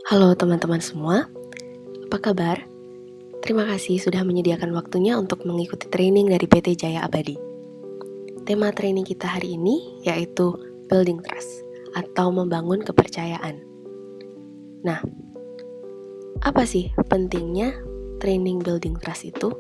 Halo teman-teman semua, apa kabar? Terima kasih sudah menyediakan waktunya untuk mengikuti training dari PT Jaya Abadi. Tema training kita hari ini yaitu Building Trust atau membangun kepercayaan. Nah, apa sih pentingnya training Building Trust itu,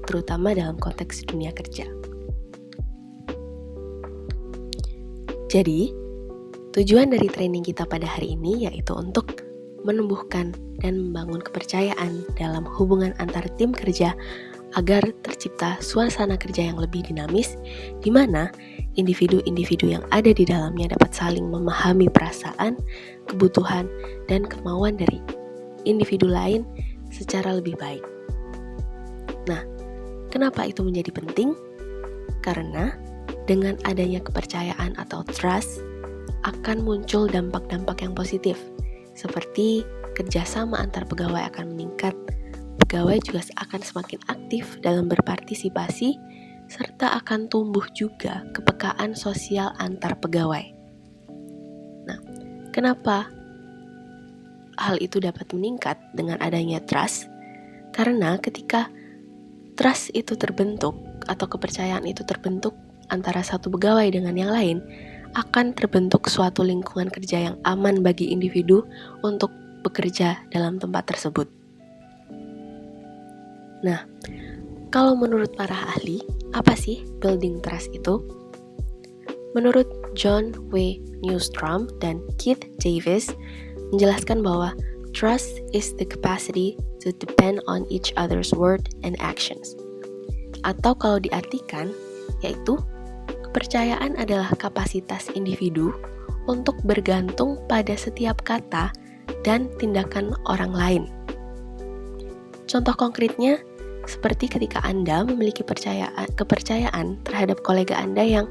terutama dalam konteks dunia kerja? Jadi, tujuan dari training kita pada hari ini yaitu untuk menumbuhkan dan membangun kepercayaan dalam hubungan antar tim kerja agar tercipta suasana kerja yang lebih dinamis, di mana individu-individu yang ada di dalamnya dapat saling memahami perasaan, kebutuhan, dan kemauan dari individu lain secara lebih baik. Nah, kenapa itu menjadi penting? Karena dengan adanya kepercayaan atau trust, akan muncul dampak-dampak yang positif, seperti kerjasama antar pegawai akan meningkat, pegawai juga akan semakin aktif dalam berpartisipasi, serta akan tumbuh juga kepekaan sosial antar pegawai. Nah, kenapa hal itu dapat meningkat dengan adanya trust? Karena ketika trust itu terbentuk atau kepercayaan itu terbentuk antara satu pegawai dengan yang lain, akan terbentuk suatu lingkungan kerja yang aman bagi individu untuk bekerja dalam tempat tersebut. Nah, kalau menurut para ahli, apa sih building trust itu? Menurut John W. Newstrom dan Keith Davis menjelaskan bahwa trust is the capacity to depend on each other's word and actions. Atau kalau diartikan, yaitu kepercayaan adalah kapasitas individu untuk bergantung pada setiap kata dan tindakan orang lain. Contoh konkretnya, seperti ketika Anda memiliki kepercayaan terhadap kolega Anda yang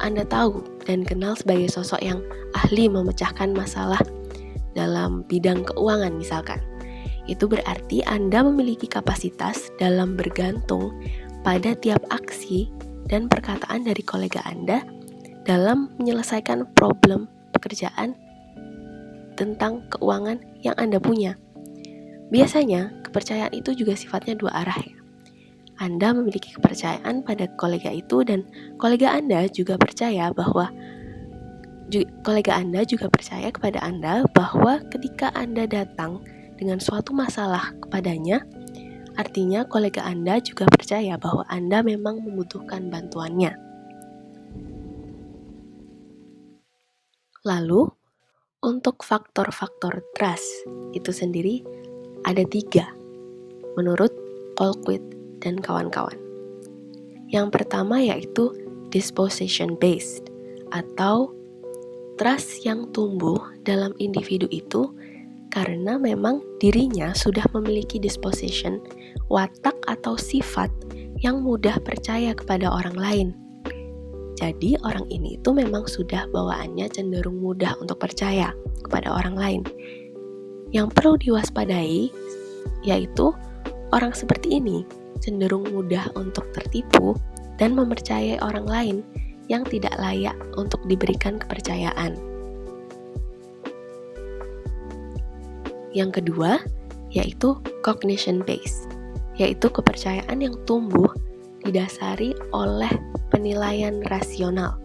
Anda tahu dan kenal sebagai sosok yang ahli memecahkan masalah dalam bidang keuangan misalkan. Itu berarti Anda memiliki kapasitas dalam bergantung pada tiap aksi dan perkataan dari kolega Anda dalam menyelesaikan problem pekerjaan tentang keuangan yang Anda punya. Biasanya, kepercayaan itu juga sifatnya dua arah ya. Anda memiliki kepercayaan pada kolega itu dan kolega Anda juga percaya kepada Anda bahwa ketika Anda datang dengan suatu masalah kepadanya, artinya kolega Anda juga percaya bahwa Anda memang membutuhkan bantuannya. Lalu, untuk faktor-faktor trust itu sendiri ada 3 menurut Colquitt dan kawan-kawan. Yang pertama yaitu disposition based atau trust yang tumbuh dalam individu itu karena memang dirinya sudah memiliki disposition, watak atau sifat yang mudah percaya kepada orang lain. Jadi orang ini itu memang sudah bawaannya cenderung mudah untuk percaya kepada orang lain. Yang perlu diwaspadai yaitu orang seperti ini cenderung mudah untuk tertipu dan mempercayai orang lain yang tidak layak untuk diberikan kepercayaan. Yang kedua, yaitu cognition based, yaitu kepercayaan yang tumbuh didasari oleh penilaian rasional.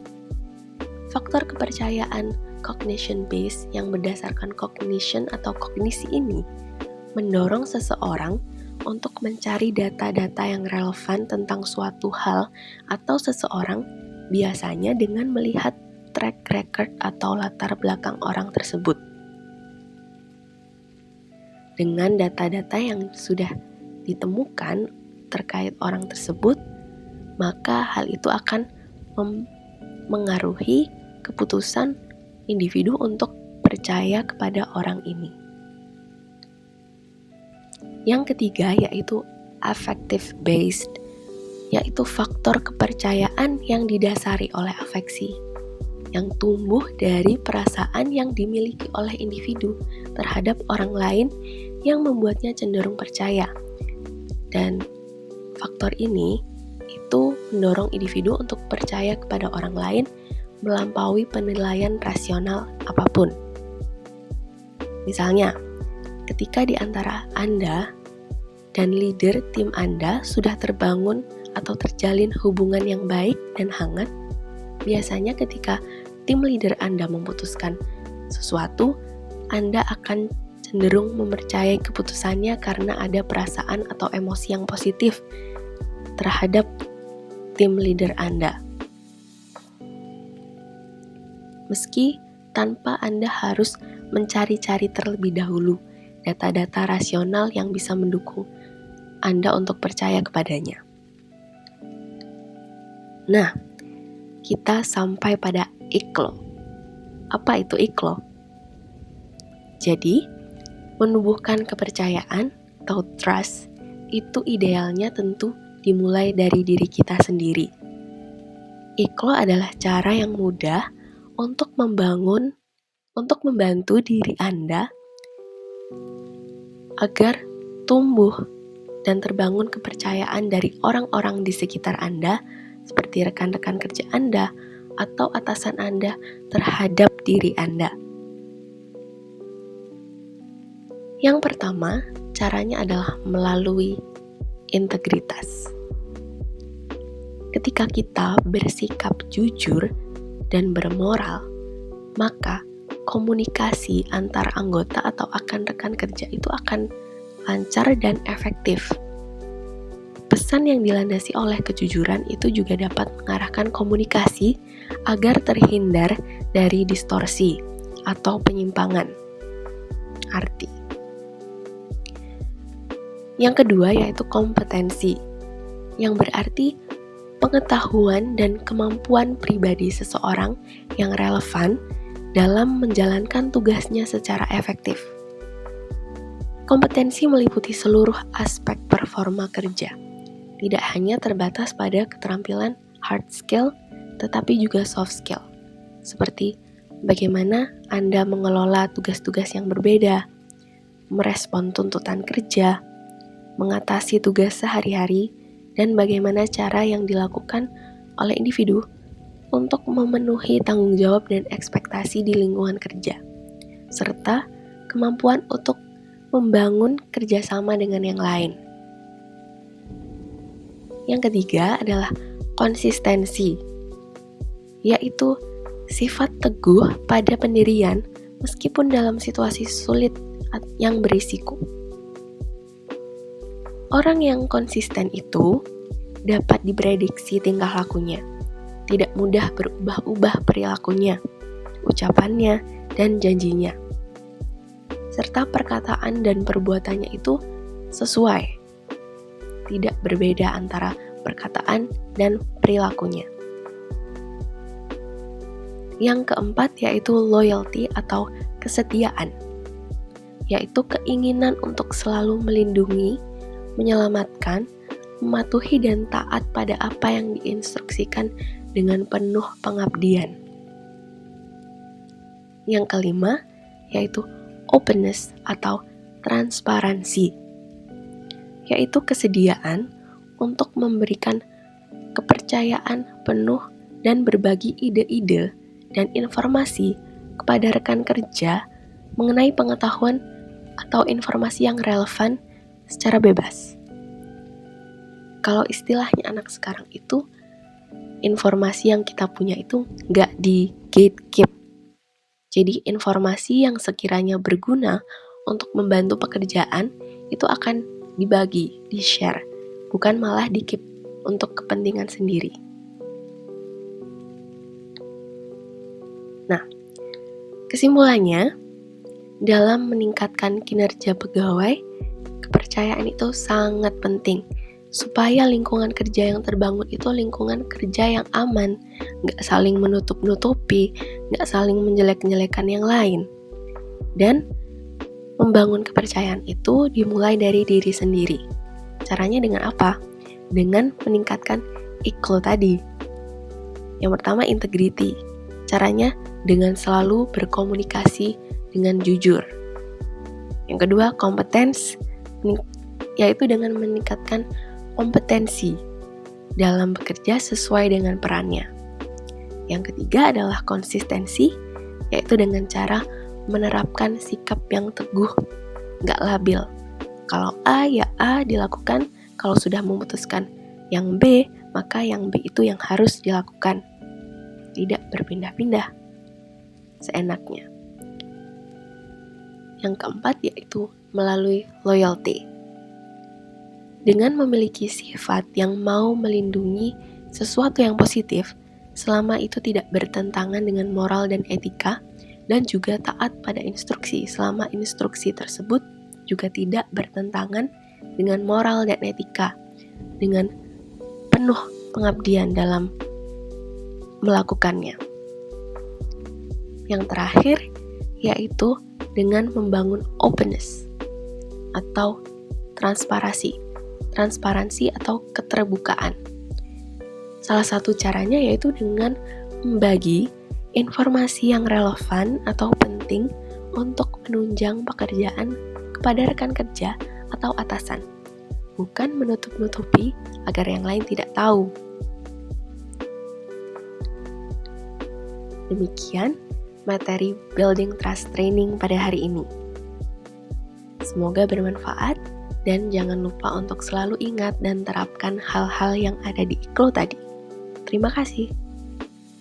Faktor kepercayaan cognition based yang berdasarkan cognition atau kognisi ini mendorong seseorang untuk mencari data-data yang relevan tentang suatu hal atau seseorang, biasanya dengan melihat track record atau latar belakang orang tersebut. Dengan data-data yang sudah ditemukan terkait orang tersebut, maka hal itu akan mengaruhi keputusan individu untuk percaya kepada orang ini. Yang ketiga yaitu affective based, yaitu faktor kepercayaan yang didasari oleh afeksi, yang tumbuh dari perasaan yang dimiliki oleh individu terhadap orang lain yang membuatnya cenderung percaya. Dan faktor ini itu mendorong individu untuk percaya kepada orang lain melampaui penilaian rasional apapun. Misalnya, ketika di antara Anda dan leader tim Anda sudah terbangun atau terjalin hubungan yang baik dan hangat, biasanya ketika tim leader Anda memutuskan sesuatu, Anda akan cenderung mempercayai keputusannya karena ada perasaan atau emosi yang positif terhadap tim leader Anda. Meski tanpa Anda harus mencari-cari terlebih dahulu data-data rasional yang bisa mendukung Anda untuk percaya kepadanya. Nah, kita sampai pada IKLO. Apa itu IKLO? Jadi, menumbuhkan kepercayaan atau trust itu idealnya tentu dimulai dari diri kita sendiri. IKLO adalah cara yang mudah untuk membantu diri Anda agar tumbuh dan terbangun kepercayaan dari orang-orang di sekitar Anda, seperti rekan-rekan kerja Anda atau atasan Anda terhadap diri Anda. Yang pertama, caranya adalah melalui integritas. Ketika kita bersikap jujur dan bermoral, maka komunikasi antar anggota atau akan rekan kerja itu akan lancar dan efektif. Pesan yang dilandasi oleh kejujuran itu juga dapat mengarahkan komunikasi agar terhindar dari distorsi atau penyimpangan arti. Yang kedua yaitu kompetensi, yang berarti pengetahuan dan kemampuan pribadi seseorang yang relevan dalam menjalankan tugasnya secara efektif. Kompetensi meliputi seluruh aspek performa kerja, tidak hanya terbatas pada keterampilan hard skill, tetapi juga soft skill, seperti bagaimana Anda mengelola tugas-tugas yang berbeda, merespon tuntutan kerja, mengatasi tugas sehari-hari, dan bagaimana cara yang dilakukan oleh individu untuk memenuhi tanggung jawab dan ekspektasi di lingkungan kerja, serta kemampuan untuk membangun kerjasama dengan yang lain. Yang ketiga adalah konsistensi, yaitu sifat teguh pada pendirian meskipun dalam situasi sulit yang berisiko. Orang yang konsisten itu dapat diprediksi tingkah lakunya, tidak mudah berubah-ubah perilakunya, ucapannya, dan janjinya, serta perkataan dan perbuatannya itu sesuai, tidak berbeda antara perkataan dan perilakunya. Yang keempat yaitu loyalty atau kesetiaan, yaitu keinginan untuk selalu melindungi, menyelamatkan, mematuhi dan taat pada apa yang diinstruksikan dengan penuh pengabdian. Yang kelima yaitu openness atau transparansi, yaitu kesediaan untuk memberikan kepercayaan penuh dan berbagi ide-ide dan informasi kepada rekan kerja mengenai pengetahuan atau informasi yang relevan secara bebas. Kalau istilahnya anak sekarang itu, informasi yang kita punya itu nggak di gatekeep. Jadi informasi yang sekiranya berguna untuk membantu pekerjaan itu akan dibagi, di-share, bukan malah di-keep untuk kepentingan sendiri. Nah, kesimpulannya, dalam meningkatkan kinerja pegawai, kepercayaan itu sangat penting supaya lingkungan kerja yang terbangun itu lingkungan kerja yang aman, nggak saling menutup-nutupi, nggak saling menjelek-jelekan yang lain. Dan membangun kepercayaan itu dimulai dari diri sendiri. Caranya dengan apa? Dengan meningkatkan IKLO tadi. Yang pertama integrity. Caranya dengan selalu berkomunikasi dengan jujur. Yang kedua competence, yaitu dengan meningkatkan kompetensi dalam bekerja sesuai dengan perannya. Yang ketiga adalah konsistensi, yaitu dengan cara menerapkan sikap yang teguh, nggak labil. Kalau A ya A dilakukan, kalau sudah memutuskan yang B, maka yang B itu yang harus dilakukan. Tidak berpindah-pindah seenaknya. Yang keempat yaitu melalui loyalty. Dengan memiliki sifat yang mau melindungi sesuatu yang positif, selama itu tidak bertentangan dengan moral dan etika, dan juga taat pada instruksi selama instruksi tersebut juga tidak bertentangan dengan moral dan etika, dengan penuh pengabdian dalam melakukannya. Yang terakhir yaitu dengan membangun openness atau transparansi atau keterbukaan. Salah satu caranya yaitu dengan membagi informasi yang relevan atau penting untuk menunjang pekerjaan kepada rekan kerja atau atasan, bukan menutup-nutupi agar yang lain tidak tahu. Demikian materi Building Trust Training pada hari ini. Semoga bermanfaat dan jangan lupa untuk selalu ingat dan terapkan hal-hal yang ada di IKLO tadi. Terima kasih.